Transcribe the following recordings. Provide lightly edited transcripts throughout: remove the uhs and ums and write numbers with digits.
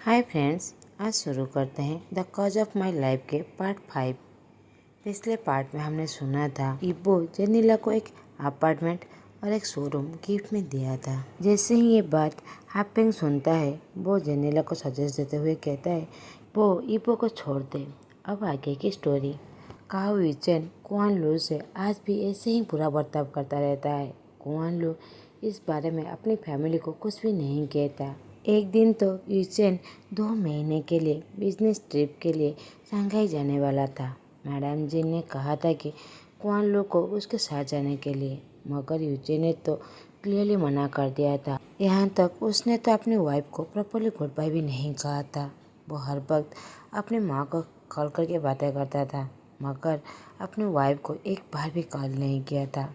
Hi friends, आज शुरू करते हैं the cause of my life के पार्ट 5। पिछले पार्ट में हमने सुना था इब्बो जेनिला को एक अपार्टमेंट और एक शोरूम गिफ्ट में दिया था। जैसे ही ये बात हापेंग सुनता है, वो जेनिला को सजेस्ट देते हुए कहता है वो इब्बो को छोड़ दे। अब आगे की स्टोरी। काओ यूचेन कुआन लू से आज भी ऐसे ही बुरा बर्ताव करता रहता है। कुआन लू इस बारे में अपनी फैमिली को कुछ भी नहीं कहता। एक दिन तो यूचेन 2 महीने के लिए बिजनेस ट्रिप के लिए शंघाई जाने वाला था। मैडम जी ने कहा था कि कुआन लू को उसके साथ जाने के लिए, मगर यूचेन ने तो क्लियरली मना कर दिया था। यहाँ तक उसने तो अपनी वाइफ को प्रॉपरली गुड बाय भी नहीं कहा था। वो हर वक्त अपनी माँ को कॉल करके बातें करता था, मगर अपनी वाइफ को एक बार भी कॉल नहीं किया था।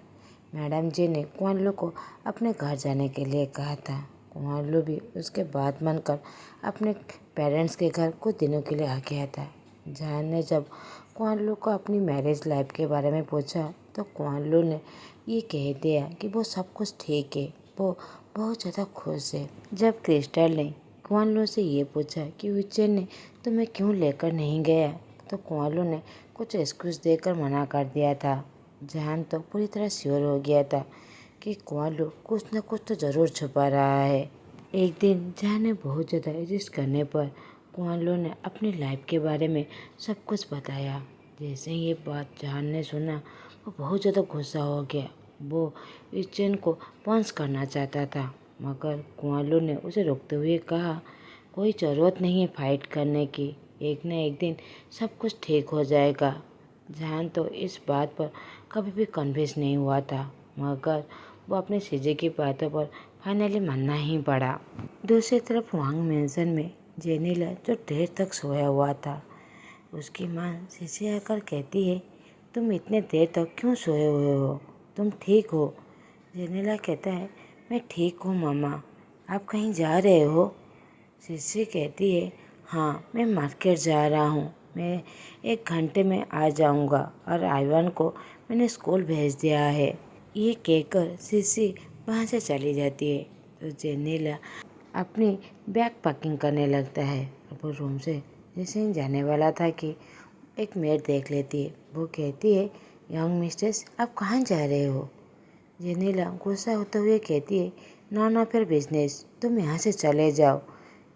मैडम जी ने कुआन लू को अपने घर जाने के लिए कहा था। कुआन लू भी उसके बात मानकर अपने पेरेंट्स के घर कुछ दिनों के लिए आ गया था। जान ने जब कुआन लू को अपनी मैरिज लाइफ के बारे में पूछा तो कुआन लू ने ये कह दिया कि वो सब कुछ ठीक है, वो बहुत ज़्यादा खुश है। जब क्रिस्टल ने कुआन लू से ये पूछा कि यूचेन ने तुम्हें क्यों लेकर नहीं गया, तो कुआन लू ने कुछ एक्सक्यूज़ देकर मना कर दिया था। जान तो पूरी तरह श्योर हो गया था कि कुआन लू कुछ न कुछ तो ज़रूर छुपा रहा है। एक दिन जान ने बहुत ज़्यादा एडजस्ट करने पर कुआन लू ने अपनी लाइफ के बारे में सब कुछ बताया। जैसे ही ये बात जान ने सुना, वो बहुत ज़्यादा गुस्सा हो गया। वो यूचेन को पंच करना चाहता था, मगर कुआन लू ने उसे रोकते हुए कहा कोई ज़रूरत नहीं है फाइट करने की, एक न एक दिन सब कुछ ठीक हो जाएगा। जान तो इस बात पर कभी भी कन्विंस नहीं हुआ था, मगर वो अपने सीजे की बातों पर फाइनली मानना ही पड़ा। दूसरी तरफ वांग मेंशन में जेनिला जो देर तक सोया हुआ था, उसकी माँ सीजे आकर कहती है तुम इतने देर तक क्यों सोए हुए हो, तुम ठीक हो? जेनिला कहता है मैं ठीक हूँ मामा, आप कहीं जा रहे हो? सीजे कहती है हाँ, मैं मार्केट जा रहा हूँ, मैं 1 घंटे में आ जाऊँगा और आइवान को मैंने स्कूल भेज दिया है। ये कहकर सीसी वहाँ से चली जाती है तो जेनिला अपनी बैग पैकिंग करने लगता है। वो रूम से जैसे ही जाने वाला था कि एक मेड देख लेती है। वो कहती है यंग मिस्ट्रेस, आप कहाँ जा रहे हो? जेनिला गुस्सा होते हुए कहती है ना फिर बिजनेस, तुम यहाँ से चले जाओ।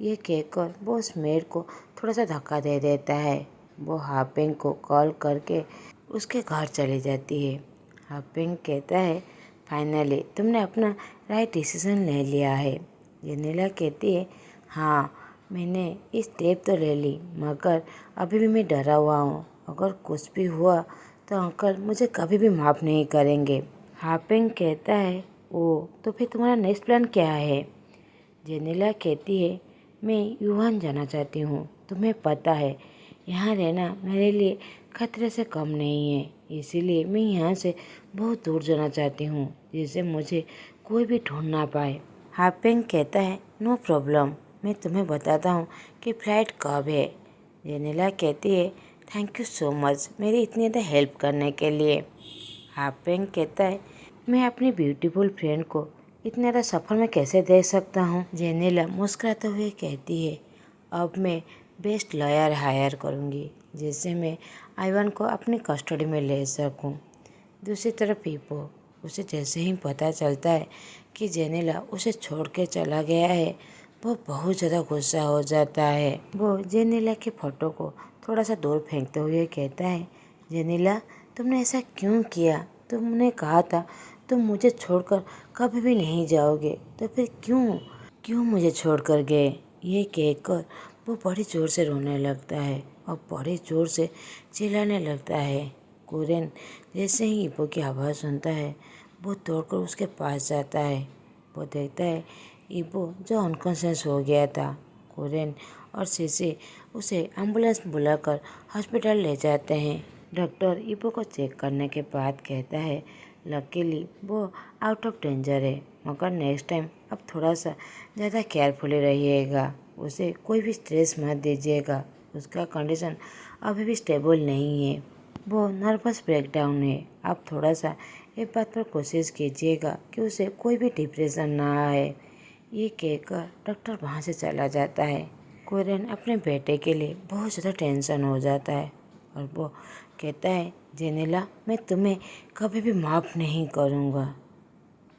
ये कहकर वो उस मेड को थोड़ा सा धक्का दे देता है। वो हापेंग को कॉल करके उसके घर चली जाती है। हापेंग कहता है फाइनली तुमने अपना राइट डिसीजन ले लिया है। जेनिला कहती है हाँ, मैंने इस स्टेप तो ले ली, मगर अभी भी मैं डरा हुआ हूँ। अगर कुछ भी हुआ तो अंकल मुझे कभी भी माफ़ नहीं करेंगे। हापेंग कहता है ओ, तो फिर तुम्हारा नेक्स्ट प्लान क्या है? जेनिला कहती है मैं युहान जाना चाहती हूँ, तुम्हें पता है यहाँ रहना मेरे लिए खतरे से कम नहीं है, इसीलिए मैं यहाँ से बहुत दूर जाना चाहती हूँ जिससे मुझे कोई भी ढूंढ ना पाए। हापेंग कहता है नो प्रॉब्लम, मैं तुम्हें बताता हूँ कि फ्लाइट कब है। जेनिला कहती है थैंक यू सो मच मेरी इतनी ज़्यादा हेल्प करने के लिए। हापेंग कहता है मैं अपनी ब्यूटीफुल फ्रेंड को इतना ज़्यादा सफ़र में कैसे देख सकता हूँ। जेनिला मुस्कुराते हुए कहती है अब मैं बेस्ट लॉयर हायर करूँगी जिससे मैं आइवान को अपनी कस्टडी में ले सकूँ। दूसरी तरफ इब्बो, उसे जैसे ही पता चलता है कि जेनिला उसे छोड़ के चला गया है, वो बहुत ज़्यादा गुस्सा हो जाता है। वो जेनिला की फ़ोटो को थोड़ा सा दूर फेंकते हुए कहता है जेनिला तुमने ऐसा क्यों किया? तुमने कहा था तुम मुझे छोड़कर कभी भी नहीं जाओगे, तो फिर क्यों मुझे छोड़कर गए? ये कहकर वो बड़ी ज़ोर से रोने लगता है और बड़ी ज़ोर से चिल्लाने लगता है। कुरेन जैसे ही इब्बो की आवाज़ सुनता है, वो दौड़कर उसके पास जाता है। वो देखता है इब्बो जो अनकॉन्शियस हो गया था। कुरेन और सीसी उसे एम्बुलेंस बुलाकर हॉस्पिटल ले जाते हैं। डॉक्टर इब्बो को चेक करने के बाद कहता है लकीली वो आउट ऑफ डेंजर है, मगर नेक्स्ट टाइम अब थोड़ा सा ज़्यादा केयरफुली रहिएगा, उसे कोई भी स्ट्रेस मत दीजिएगा, उसका कंडीशन अभी भी स्टेबल नहीं है, वो नर्वस ब्रेकडाउन है। आप थोड़ा सा एक बात पर कोशिश कीजिएगा कि उसे कोई भी डिप्रेशन ना आए। ये कहकर डॉक्टर वहाँ से चला जाता है। कुरेन अपने बेटे के लिए बहुत ज़्यादा टेंशन हो जाता है और वो कहता है, जेनिला, मैं तुम्हें कभी भी माफ़ नहीं करूँगा।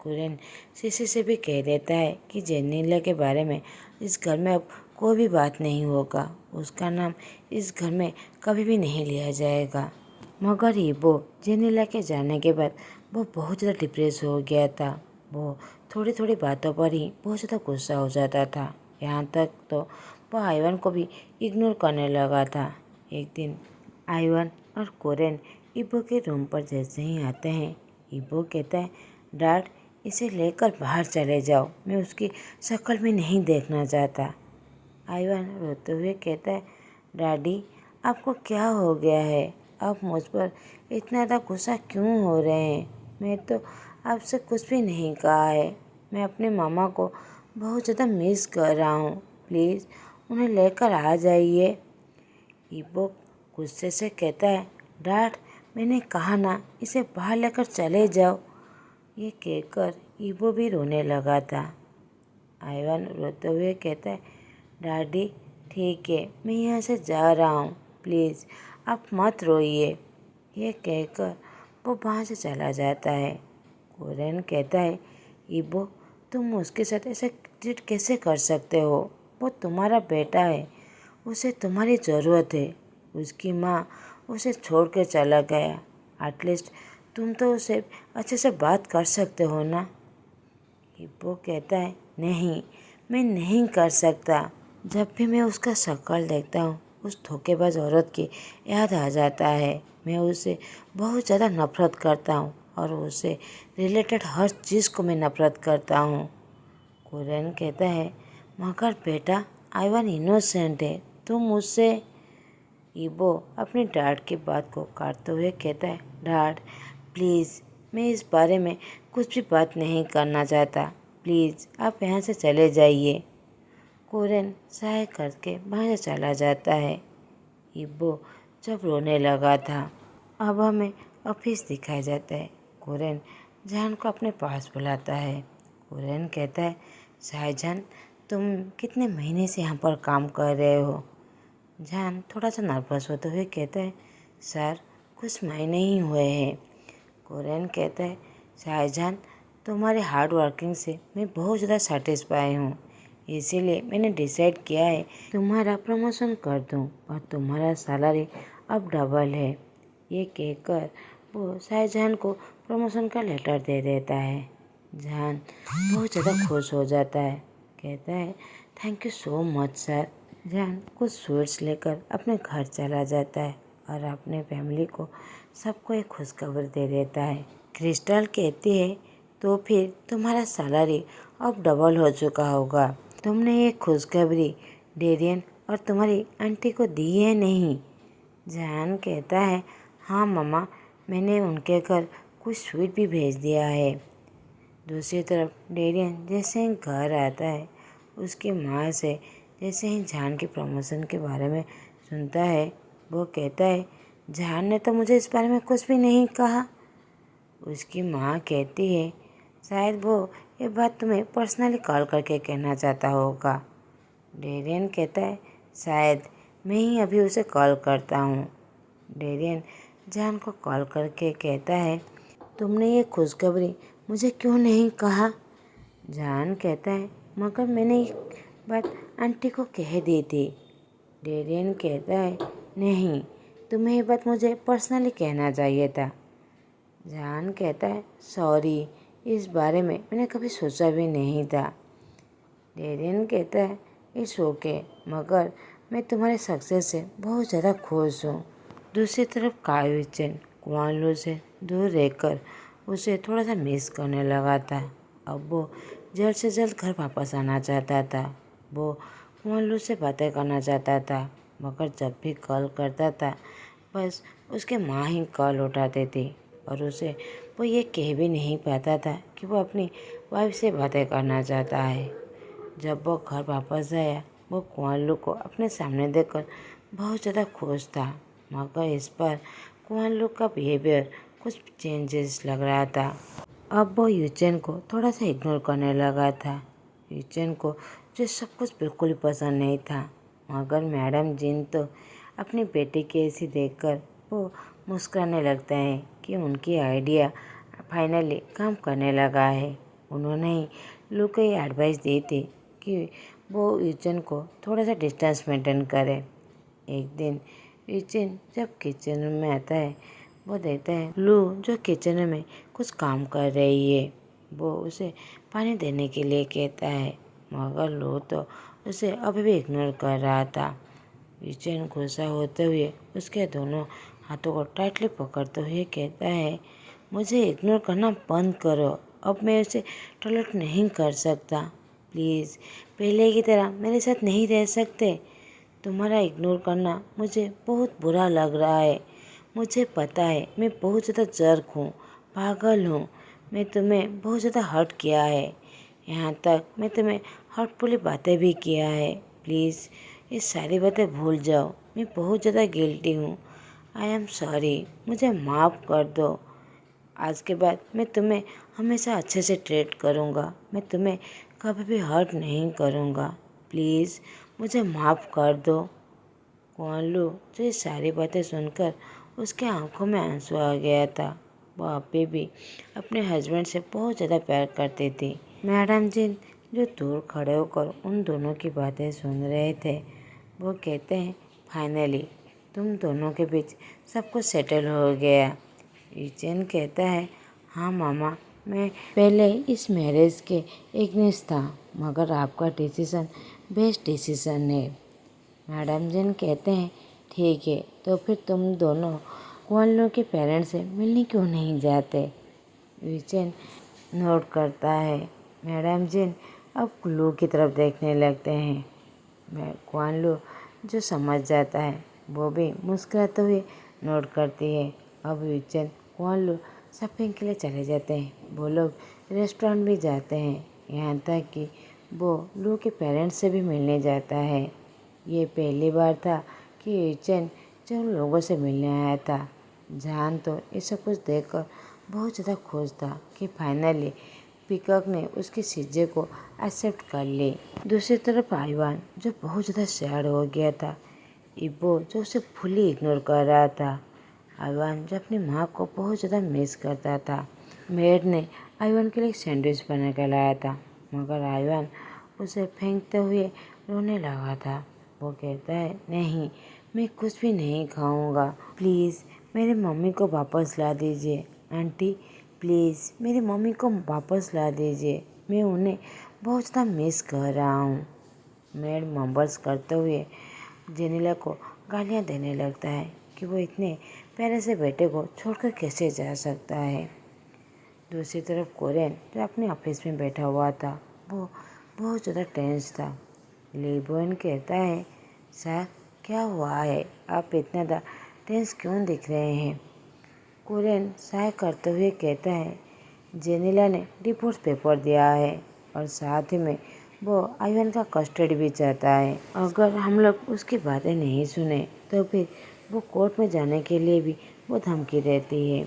कुरेन शीशी से भी कह देता है कि जेनिला के बारे में इस घर में अब कोई भी बात नहीं होगा, उसका नाम इस घर में कभी भी नहीं लिया जाएगा। मगर इबो जेनिला के जाने के बाद वो बहुत ज़्यादा डिप्रेस हो गया था। वो थोड़ी थोड़ी बातों पर ही बहुत ज़्यादा गुस्सा हो जाता था। यहाँ तक तो वो आइवन को भी इग्नोर करने लगा था। एक दिन आइवन और कुरेन इबो के रूम पर जैसे ही आते हैं, इबो कहता है, डैड, इसे लेकर बाहर चले जाओ, मैं उसकी शक्ल भी नहीं देखना चाहता। आइवन रोते हुए कहता है, डैडी, आपको क्या हो गया है? आप मुझ पर इतना ज़्यादा गुस्सा क्यों हो रहे हैं? मैं तो आपसे कुछ भी नहीं कहा है। मैं अपने मामा को बहुत ज़्यादा मिस कर रहा हूँ। प्लीज़ उन्हें लेकर आ जाइए। इबो गुस्से से कहता है, डैड, मैंने कहा ना, इसे बाहर लेकर चले जाओ। ये कहकर इबो भी रोने लगा था। आइवन रोते हुए कहता है, डैडी, ठीक है, मैं यहाँ से जा रहा हूँ, प्लीज़ आप मत रोइए। ये कहकर वो वहाँ से चला जाता है। कुरेन कहता है, इबो, तुम उसके साथ ऐसे ट्रीट कैसे कर सकते हो? वो तुम्हारा बेटा है, उसे तुम्हारी ज़रूरत है। उसकी माँ उसे छोड़ कर चला गया। एटलीस्ट तुम तो उसे अच्छे से बात कर सकते हो ना। इबो कहता है, नहीं, मैं नहीं कर सकता। जब भी मैं उसका शक्ल देखता हूँ, उस धोखेबाज औरत की याद आ जाता है। मैं उससे बहुत ज़्यादा नफरत करता हूँ और उससे रिलेटेड हर चीज़ को मैं नफरत करता हूँ। कुरेन कहता है, मगर बेटा, आइवन इनोसेंट है, तुम उससे। इबो अपने डैड की बात को काटते हुए कहता है, डैड, प्लीज़, मैं इस बारे में कुछ भी बात नहीं करना चाहता। प्लीज़ आप यहाँ से चले जाइए। कुरेन सहाय करके वहाँ से चला जाता है। इबो जब रोने लगा था। अब हमें ऑफिस दिखाया जाता है। कुरेन जान को अपने पास बुलाता है। कुरेन कहता है, शाहजहान, तुम कितने महीने से यहाँ पर काम कर रहे हो? जान थोड़ा सा नर्वस होते हुए कहता है, सर, कुछ महीने ही हुए हैं। कुरेन कहता है, शाहजहान, तुम्हारे हार्ड वर्किंग से मैं बहुत ज़्यादा सेटिस्फाई हूँ, इसीलिए मैंने डिसाइड किया है तुम्हारा प्रमोशन कर दूँ और तुम्हारा सैलरी अब डबल है। ये कहकर वो शाहजहान को प्रमोशन का लेटर दे देता है। जहान बहुत ज़्यादा खुश हो जाता है, कहता है, thank you so much sir. जहान कुछ स्वीट्स लेकर अपने घर चला जाता है और अपने फैमिली को सबको एक खुशखबर दे देता है। क्रिस्टल कहती है, तो फिर तुम्हारा सैलरी अब डबल हो चुका होगा। तुमने ये खुशखबरी डेरियन और तुम्हारी आंटी को दी है नहीं? जहान कहता है, हाँ मम्मा, मैंने उनके घर कुछ स्वीट भी भेज दिया है। दूसरी तरफ डेरियन जैसे ही घर आता है, उसकी माँ से जैसे ही जहान के प्रमोशन के बारे में सुनता है, वो कहता है, जहान ने तो मुझे इस बारे में कुछ भी नहीं कहा। उसकी माँ कहती है, शायद वो ये बात तुम्हें पर्सनली कॉल करके कहना चाहता होगा। डेरियन कहता है, शायद मैं ही अभी उसे कॉल करता हूँ। डेरियन जहान को कॉल करके कहता है, तुमने ये खुशखबरी मुझे क्यों नहीं कहा? जहान कहता है, मगर मैंने ये बात आंटी को कह दी थी। डेरियन कहता है, नहीं, तुम्हें ये बात मुझे पर्सनली कहना चाहिए था। जहान कहता है, सॉरी, इस बारे में मैंने कभी सोचा भी नहीं था। डेरियन कहता है, इट्स ओके, मगर मैं तुम्हारे सक्सेस से बहुत ज़्यादा खुश हूँ। दूसरी तरफ काइवचन कुआनलू से दूर रहकर उसे थोड़ा सा मिस करने लगा था। अब वो जल्द से जल्द घर वापस आना चाहता था। वो कुआनलू से बातें करना चाहता था, मगर जब भी कॉल करता था, बस उसके माँ ही कॉल उठाते थे और उसे वो ये कह भी नहीं पाता था कि वो अपनी वाइफ से बातें करना चाहता है। जब वो घर वापस आया, वो कुआनलू को अपने सामने देखकर बहुत ज़्यादा खुश था, मगर इस पर कुआनलू का बिहेवियर कुछ चेंजेस लग रहा था। अब वो यूचेन को थोड़ा सा इग्नोर करने लगा था। यूचेन को जो सब कुछ बिल्कुल ही पसंद नहीं था, मगर मैडम जिन तो अपनी बेटी की ऐसी देखकर वो मुस्कुराने लगते हैं कि उनकी आइडिया फाइनली काम करने लगा है। उन्होंने ही लू को ये एडवाइस दी थी कि वो यूचन को थोड़ा सा डिस्टेंस मेंटेन करे। एक दिन यूचन जब किचन में आता है, वो देखता है लू जो किचन में कुछ काम कर रही है। वो उसे पानी देने के लिए कहता है, मगर लू तो उसे अभी भी इग्नोर कर रहा था। यूचन गुस्सा होते हुए उसके दोनों हाथों को टाइटली पकड़ते हुए कहता है, मुझे इग्नोर करना बंद करो, अब मैं उसे टॉलरेट नहीं कर सकता। प्लीज़ पहले की तरह मेरे साथ नहीं रह सकते। तुम्हारा इग्नोर करना मुझे बहुत बुरा लग रहा है। मुझे पता है मैं बहुत ज़्यादा जर्क हूँ, पागल हूँ। मैं तुम्हें बहुत ज़्यादा हर्ट किया है, यहाँ तक मैं तुम्हें हर्टफुली बातें भी किया है। प्लीज़ ये सारी बातें भूल जाओ। मैं बहुत ज़्यादा गिल्टी हूँ। आई एम सॉरी, मुझे माफ़ कर दो। आज के बाद मैं तुम्हें हमेशा अच्छे से ट्रीट करूँगा। मैं तुम्हें कभी भी हर्ट नहीं करूँगा। प्लीज़ मुझे माफ़ कर दो। कुआन लू जो ये सारी बातें सुनकर उसके आंखों में आंसू आ गया था। वो अभी भी अपने हस्बैंड से बहुत ज़्यादा प्यार करती थी। मैडम जिन जो दूर खड़े होकर उन दोनों की बातें सुन रहे थे, वो कहते हैं, फाइनली तुम दोनों के बीच सब कुछ सेटल हो गया। यूचेन कहता है, हाँ मामा, मैं पहले इस मैरिज के अगेंस्ट था, मगर आपका डिसीज़न बेस्ट डिसीज़न है। मैडम जिन कहते हैं, ठीक है, तो फिर तुम दोनों कुआन लू के पेरेंट्स से मिलने क्यों नहीं जाते? यूचेन नोट करता है। मैडम जिन अब लू की तरफ देखने लगते हैं। मैं कुआन लू जो समझ जाता है, वो भी मुस्कुराते हुए नोट करती है। अब यूचेन कुआन लू शॉपिंग के लिए चले जाते हैं। वो लोग रेस्टोरेंट भी जाते हैं, यहाँ तक कि वो लू के पेरेंट्स से भी मिलने जाता है। ये पहली बार था कि यूचेन जो उन लोगों से मिलने आया था। जान तो ये सब कुछ देखकर बहुत ज़्यादा खुश था कि फाइनली पीकॉक ने उसकी चीज़ें को एक्सेप्ट कर ली। दूसरी तरफ आइवान जो बहुत ज़्यादा सैड हो गया था। इबो जो उसे फुली इग्नोर कर रहा था। आइवान जो अपनी माँ को बहुत ज़्यादा मिस करता था। मेड ने आइवान के लिए एक सैंडविच बना कर लाया था, मगर आइवान उसे फेंकते हुए रोने लगा था। वो कहता है, नहीं, मैं कुछ भी नहीं खाऊंगा। प्लीज़ मेरी मम्मी को वापस ला दीजिए। आंटी प्लीज़ मेरी मम्मी को वापस ला दीजिए, मैं उन्हें बहुत ज़्यादा मिस कर रहा हूँ। मेड मम्बल्स करते हुए जेनिला को गालियाँ देने लगता है कि वो इतने प्यारे से बेटे को छोड़कर कैसे जा सकता है। दूसरी तरफ कोरियन जो अपने ऑफिस में बैठा हुआ था, वो बहुत ज़्यादा टेंस था। लीबोन कहता है, सर क्या हुआ है, आप इतना ज़्यादा टेंस क्यों दिख रहे हैं? कोरियन साय करते हुए कहता है, जेनिला ने डिवोर्स पेपर दिया है और साथ ही में वो आइवान का कस्टडी भी चाहता है। अगर हम लोग उसकी बातें नहीं सुने तो फिर वो कोर्ट में जाने के लिए भी वो धमकी देती है।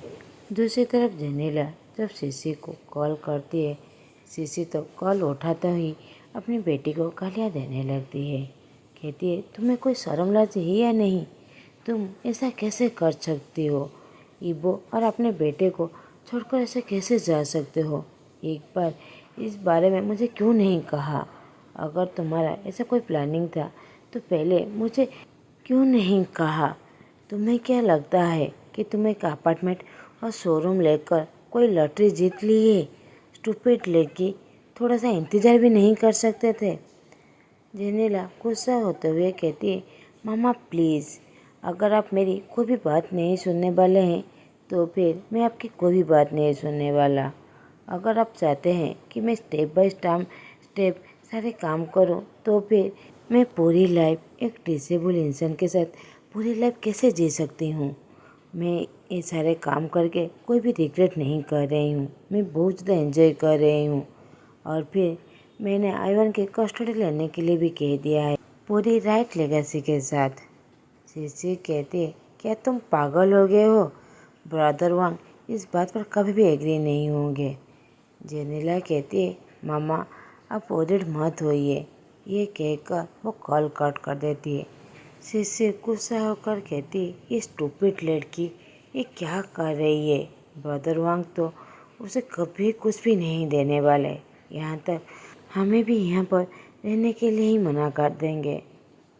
दूसरी तरफ जेनिला जब सीसी को कॉल करती है, सीसी तो कॉल उठाते ही अपनी बेटी को गालियाँ देने लगती है। कहती है, तुम्हें कोई शर्म लाज है या नहीं? तुम ऐसा कैसे कर सकती हो? इबो और अपने बेटे को छोड़कर ऐसे कैसे जा सकते हो? एक बार इस बारे में मुझे क्यों नहीं कहा? अगर तुम्हारा ऐसा कोई प्लानिंग था तो पहले मुझे क्यों नहीं कहा? तुम्हें क्या लगता है कि तुम एक अपार्टमेंट और शोरूम लेकर कोई लॉटरी जीत ली है? स्टूपिड लड़की, थोड़ा सा इंतज़ार भी नहीं कर सकते थे? जेनिला गुस्सा होते हुए कहती है, मामा प्लीज़, अगर आप मेरी कोई भी बात नहीं सुनने वाले हैं तो फिर मैं आपकी कोई भी बात नहीं सुनने वाला। अगर आप चाहते हैं कि मैं स्टेप बाय स्टेप सारे काम करूं, तो फिर मैं पूरी लाइफ एक डिसेबल इंसान के साथ पूरी लाइफ कैसे जी सकती हूँ? मैं ये सारे काम करके कोई भी रिग्रेट नहीं कर रही हूँ। मैं बहुत ज़्यादा एंजॉय कर रही हूँ। और फिर मैंने आइवान के कस्टडी लेने के लिए भी कह दिया है, पूरी राइट लेगेसी के साथ। सीसी कहती है, क्या तुम पागल हो गए हो? ब्रदर वांग इस बात पर कभी भी एग्री नहीं होंगे। जेनिला कहती है, मामा आप वरीड मत होइए, ये कहकर वो कॉल कट कर देती है। शिशिर गुस्सा होकर कहती है, ये स्टूपिड लड़की ये क्या कर रही है। ब्रदर वांग तो उसे कभी कुछ भी नहीं देने वाले, यहाँ तक हमें भी यहाँ पर रहने के लिए ही मना कर देंगे।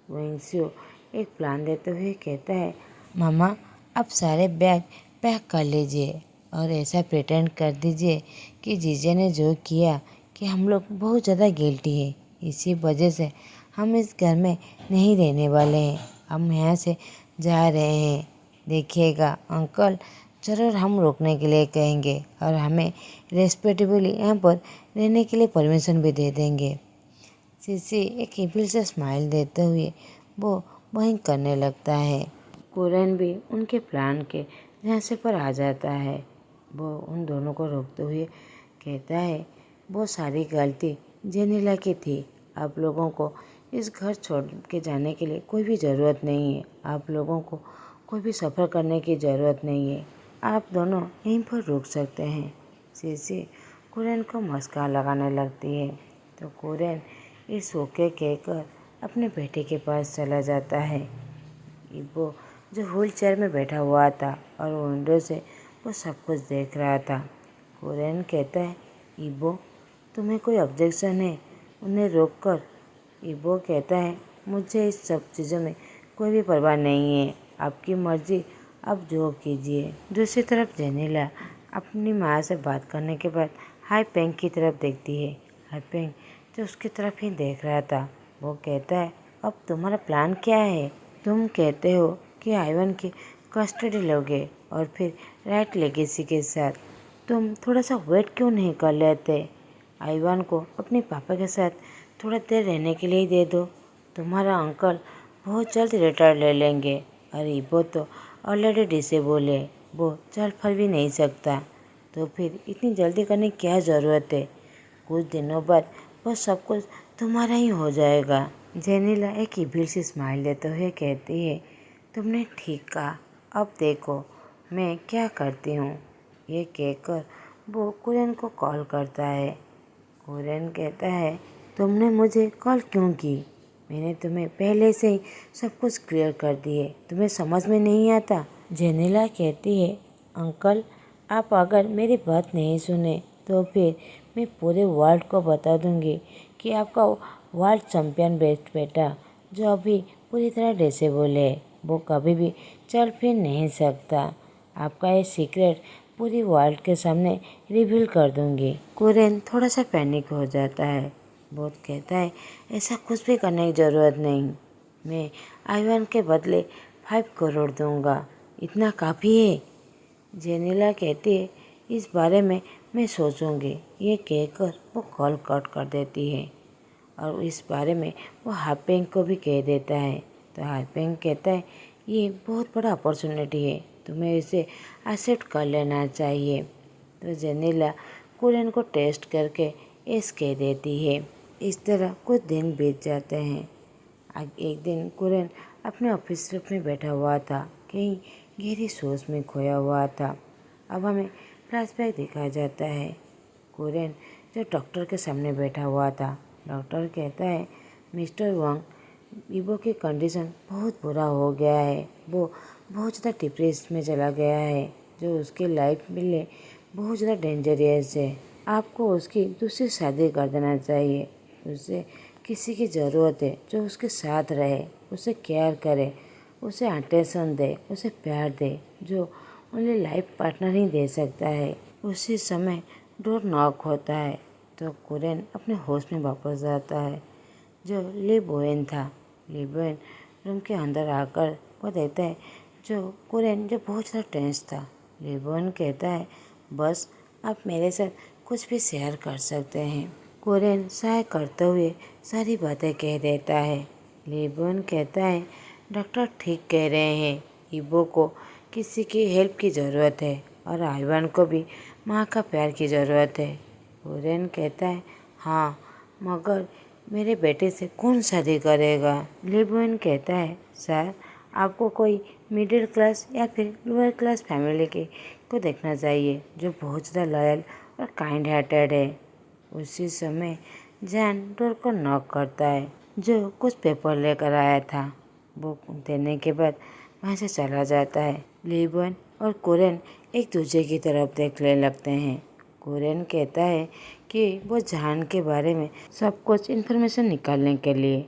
वेंगसू एक प्लान देते हुए कहता है, मामा आप सारे बैग पैक कर लीजिए और ऐसा प्रिटेंड कर दीजिए कि जीजे ने जो किया कि हम लोग बहुत ज़्यादा गिल्टी है, इसी वजह से हम इस घर में नहीं रहने वाले हैं, हम यहाँ से जा रहे हैं। देखिएगा अंकल ज़रूर हम रोकने के लिए कहेंगे और हमें रेस्पेक्टेबली यहाँ पर रहने के लिए परमिशन भी दे देंगे। सीसी एक इविल से स्माइल देते हुए वो वहीं करने लगता है। कुरैन भी उनके प्लान के झांसे पर आ जाता है। वो उन दोनों को रोकते हुए कहता है, वो सारी गलती जेनिला की थी। आप लोगों को इस घर छोड़ के जाने के लिए कोई भी ज़रूरत नहीं है। आप लोगों को कोई भी सफ़र करने की ज़रूरत नहीं है। आप दोनों यहीं पर रुक सकते हैं। सीसी कुरैन को मस्का लगाने लगती है तो कुरैन इस ओके कहकर अपने बेटे के पास चला जाता है। इब्बो जो व्हील चेयर में बैठा हुआ था और विंडो से वो सब कुछ देख रहा था। कुरैन कहता है, इब्बो तुम्हें कोई ऑब्जेक्शन है उन्हें रोककर। इब्बो कहता है, मुझे इस सब चीज़ों में कोई भी परवाह नहीं है, आपकी मर्जी, आप जो कीजिए। दूसरी तरफ जेनिला अपनी माँ से बात करने के बाद हाई पेंग की तरफ देखती है। हाई पेंग जो उसकी तरफ ही देख रहा था वो कहता है, अब तुम्हारा प्लान क्या है। तुम कहते हो कि आइवन की कस्टडी लोगे और फिर राइट लेगेसी के साथ तुम थोड़ा सा वेट क्यों नहीं कर लेते। आइवन को अपने पापा के साथ थोड़ा देर रहने के लिए दे दो। तुम्हारा अंकल बहुत जल्द रिटायर ले लेंगे और इबो तो ऑलरेडी डिसेबल है, वो चल फिर भी नहीं सकता, तो फिर इतनी जल्दी करने की क्या ज़रूरत है। कुछ दिनों बाद वो सब कुछ तुम्हारा ही हो जाएगा। जेनिला एक इविल सी स्माइल देते हुए कहती है, तुमने ठीक कहा, अब देखो मैं क्या करती हूँ। ये कहकर वो कुरैन को कॉल करता है। कुरैन कहता है, तुमने मुझे कॉल क्यों की। मैंने तुम्हें पहले से ही सब कुछ क्लियर कर दिए, तुम्हें समझ में नहीं आता। जेनिला कहती है, अंकल आप अगर मेरी बात नहीं सुने तो फिर मैं पूरे वर्ल्ड को बता दूंगी कि आपका वर्ल्ड चैंपियन बेस्ट बेटा जो अभी पूरी तरह डिसेबल है वो कभी भी चल फिर नहीं सकता। आपका ये सीक्रेट पूरी वर्ल्ड के सामने रिवील कर दूंगी। कुरैन थोड़ा सा पैनिक हो जाता है। वो कहता है, ऐसा कुछ भी करने की ज़रूरत नहीं, मैं आइवन के बदले 5 करोड़ दूंगा, इतना काफ़ी है। जेनिला कहती है, इस बारे में मैं सोचूंगी। ये कहकर वो कॉल कट कर देती है और इस बारे में वो हापेंग को भी कह देता है। तो हापेंग कहता है, ये बहुत बड़ा अपॉर्चुनिटी है, तुम्हें इसे एक्सेप्ट कर लेना चाहिए। तो जेनिला कुरैन को टेस्ट करके एस कह देती है। इस तरह कुछ दिन बीत जाते हैं। एक दिन कुरैन अपने ऑफिस में बैठा हुआ था, कहीं गहरी सोच में खोया हुआ था। अब हमें फ्लैशबैक दिखाया जाता है। कुरैन जो डॉक्टर के सामने बैठा हुआ था। डॉक्टर कहता है, मिस्टर वांग, इबो की कंडीशन बहुत बुरा हो गया है, वो बहुत ज़्यादा डिप्रेस में चला गया है, जो उसकी लाइफ के लिए बहुत ज़्यादा डेंजरियस है। आपको उसकी दूसरी शादी कर देना चाहिए। उसे किसी की ज़रूरत है जो उसके साथ रहे, उसे केयर करे, उसे अटेंशन दे, उसे प्यार दे, जो उन्हें लाइफ पार्टनर ही दे सकता है। उसी समय डोर नॉक होता है तो कुरैन अपने होश में वापस आता है, जो ली बोएन था। ली बोएन रूम के अंदर आकर वो देखता है जो कुरैन जो बहुत ज़्यादा टेंस था। ली बोएन कहता है, बस आप मेरे साथ कुछ भी शेयर कर सकते हैं। कुरैन सहाय करते हुए सारी बातें कह देता है। ली बोएन कहता है, डॉक्टर ठीक कह रहे हैं, इबो को किसी की हेल्प की ज़रूरत है और आइवान को भी माँ का प्यार की ज़रूरत है। कुरैन कहता है, हाँ, मगर मेरे बेटे से कौन शादी करेगा। ली बोएन कहता है, सर आपको कोई मिडिल क्लास या फिर लोअर क्लास फैमिली के को देखना चाहिए जो बहुत ज़्यादा लॉयल और काइंड हार्टेड है। उसी समय जैन डोर को नॉक करता है। जो कुछ पेपर लेकर आया था। वो देने के बाद वहाँ से चला जाता है। लिबन और कोरेन एक दूसरे की तरफ देखने लगते हैं। कोरेन कहता है कि वो जान के बारे में सब कुछ इन्फॉर्मेशन निकालने के लिए